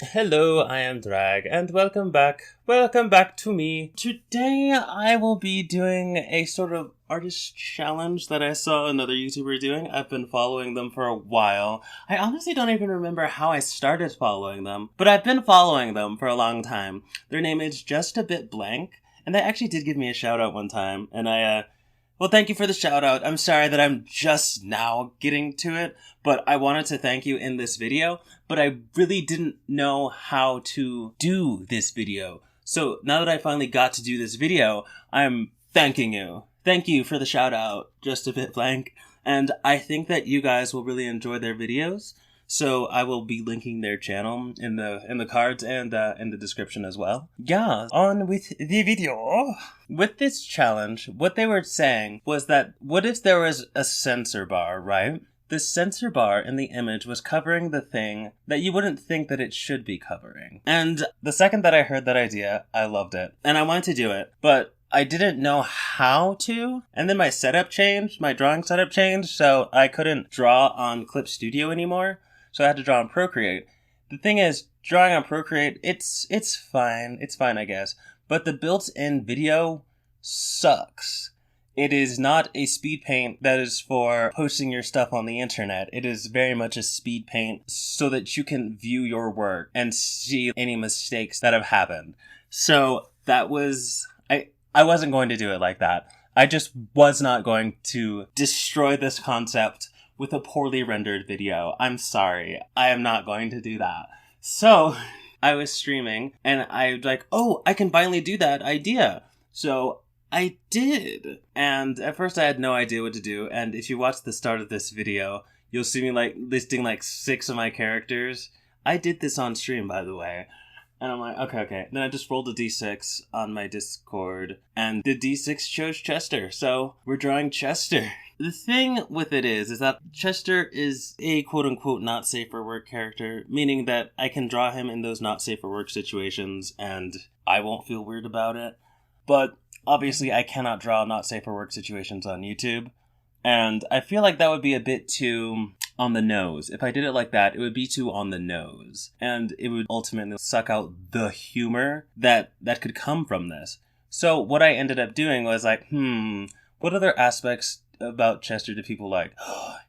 Hello, I am Drag, and welcome back. Welcome back to me. Today, I will be doing a sort of artist challenge that I saw another YouTuber doing. I've been following them for a while. I honestly don't even remember how I started following them, but I've been following them for a long time. Their name is Just a Bit Blank, and they actually did give me a shout out one time, and well, thank you for the shout out. I'm sorry that I'm just now getting to it, but I wanted to thank you in this video, but I really didn't know how to do this video. So now that I finally got to do this video, I'm thanking you. Thank you for the shout out, Just a Bit Blank. And I think that you guys will really enjoy their videos. So I will be linking their channel in the cards and in the description as well. Yeah, on with the video. With this challenge, what they were saying was that what if there was a censor bar, right? The censor bar in the image was covering the thing that you wouldn't think that it should be covering. And the second that I heard that idea, I loved it. And I wanted to do it, but I didn't know how to. And then my setup changed, my drawing setup changed, so I couldn't draw on Clip Studio anymore. So I had to draw on Procreate. The thing is, drawing on Procreate, it's fine. It's fine, I guess. But the built-in video sucks. It is not a speed paint that is for posting your stuff on the internet. It is very much a speed paint so that you can view your work and see any mistakes that have happened. So that was... I wasn't going to do it like that. I just was not going to destroy this concept with a poorly rendered video. I'm sorry. I am not going to do that. So, I was streaming, and I was like, oh, I can finally do that idea. So, I did. And at first I had no idea what to do, and if you watch the start of this video, you'll see me, listing, 6 of my characters. I did this on stream, by the way. And I'm like, okay. Then I just rolled a d6 on my Discord, and the d6 chose Chester, so we're drawing Chester. The thing with it is that Chester is a quote-unquote not safe for work character, meaning that I can draw him in those not safe for work situations, and I won't feel weird about it. But obviously I cannot draw not safe for work situations on YouTube, and I feel like that would be a bit too on the nose. If I did it like that, it would be too on the nose, and it would ultimately suck out the humor that could come from this. So what I ended up doing was like, what other aspects about Chester do people like?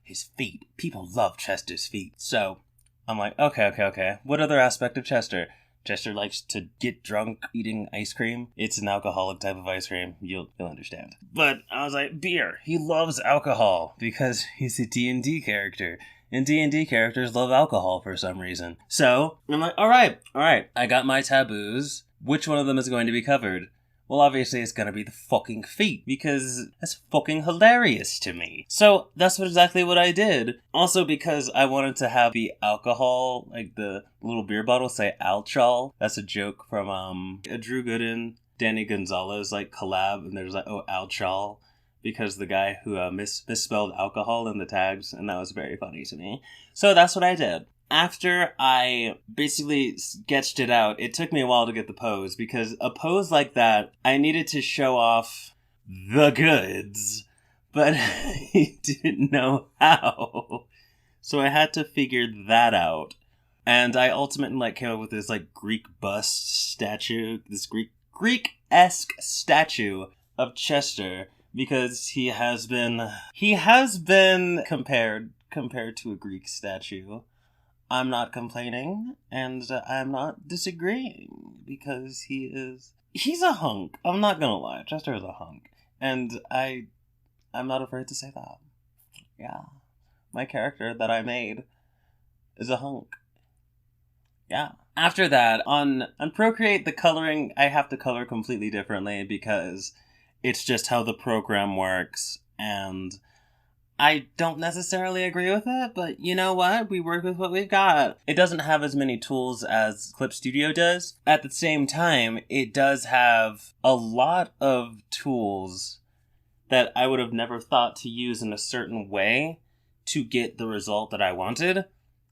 His feet. People love Chester's feet. So I'm like, okay. What other aspect of Chester? Chester likes to get drunk eating ice cream. It's an alcoholic type of ice cream. You'll understand. But I was like, beer. He loves alcohol because he's a D&D character. And D&D characters love alcohol for some reason. So I'm like, all right. I got my taboos. Which one of them is going to be covered? Well, obviously it's gonna be the fucking feet, because that's fucking hilarious to me. So, that's exactly what I did. Also because I wanted to have the alcohol, like the little beer bottle, say alcohol. That's a joke from, a Drew Gooden, Danny Gonzalez, collab, and there's oh, alcohol, because the guy who misspelled alcohol in the tags, and that was very funny to me. So, that's what I did. After I basically sketched it out, it took me a while to get the pose, because a pose like that, I needed to show off the goods, but I didn't know how. So I had to figure that out. And I ultimately came up with this Greek bust statue, this Greek-esque statue of Chester, because he has been compared to a Greek statue. I'm not complaining, and I'm not disagreeing, because he's a hunk. I'm not gonna lie, Chester is a hunk. And I'm not afraid to say that. Yeah. My character that I made is a hunk. Yeah. After that, on Procreate, the coloring, I have to color completely differently, because it's just how the program works, and I don't necessarily agree with it, but you know what? We work with what we've got. It doesn't have as many tools as Clip Studio does. At the same time, it does have a lot of tools that I would have never thought to use in a certain way to get the result that I wanted.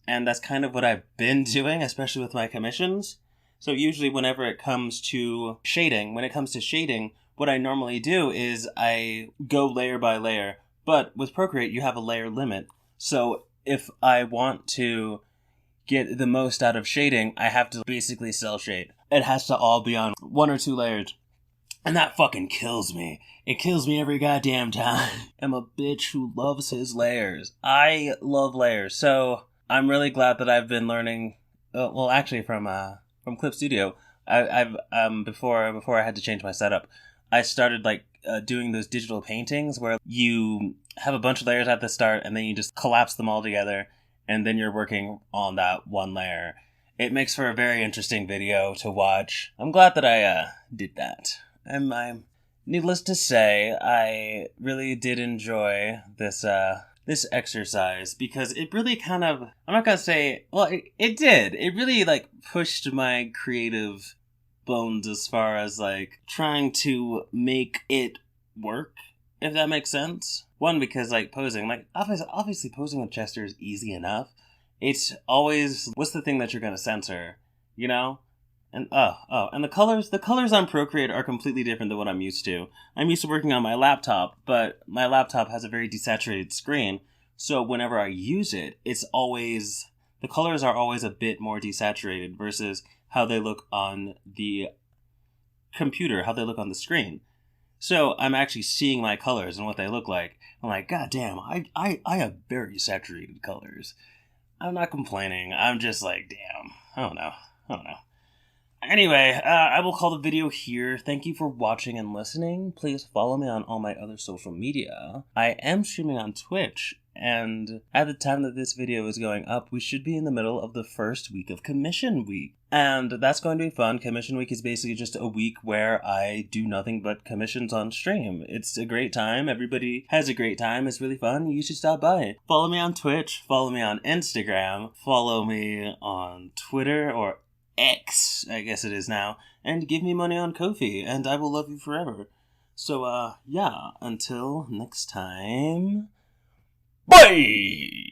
And that's kind of what I've been doing, especially with my commissions. So usually whenever it comes to shading, what I normally do is I go layer by layer. But with Procreate, you have a layer limit. So if I want to get the most out of shading, I have to basically cell shade. It has to all be on 1 or 2 layers. And that fucking kills me. It kills me every goddamn time. I'm a bitch who loves his layers. I love layers. So I'm really glad that I've been learning, well, actually from Clip Studio. I've before I had to change my setup, I started doing those digital paintings where you have a bunch of layers at the start and then you just collapse them all together and then you're working on that one layer. It makes for a very interesting video to watch. I'm glad that I did that. And needless to say, I really did enjoy this exercise because it really kind of, I'm not gonna say, well, it did. It really pushed my creative bones as far as trying to make it work, if that makes sense. One, because posing, obviously posing with Chester is easy enough. It's always, what's the thing that you're gonna censor, you know? And and the colors on Procreate are completely different than what I'm used to. I'm used to working on my laptop, but my laptop has a very desaturated screen, so whenever I use it, the colors are always a bit more desaturated versus how they look on the computer, how they look on the screen. So I'm actually seeing my colors and what they look like. I'm like, God damn, I have very saturated colors. I'm not complaining. I'm just damn. I don't know. Anyway, I will call the video here. Thank you for watching and listening. Please follow me on all my other social media. I am streaming on Twitch, and at the time that this video is going up, we should be in the middle of the first week of Commission Week. And that's going to be fun. Commission Week is basically just a week where I do nothing but commissions on stream. It's a great time. Everybody has a great time. It's really fun. You should stop by. Follow me on Twitch. Follow me on Instagram. Follow me on Twitter or X, I guess it is now, and give me money on Ko-fi, and I will love you forever. So, yeah, until next time, bye!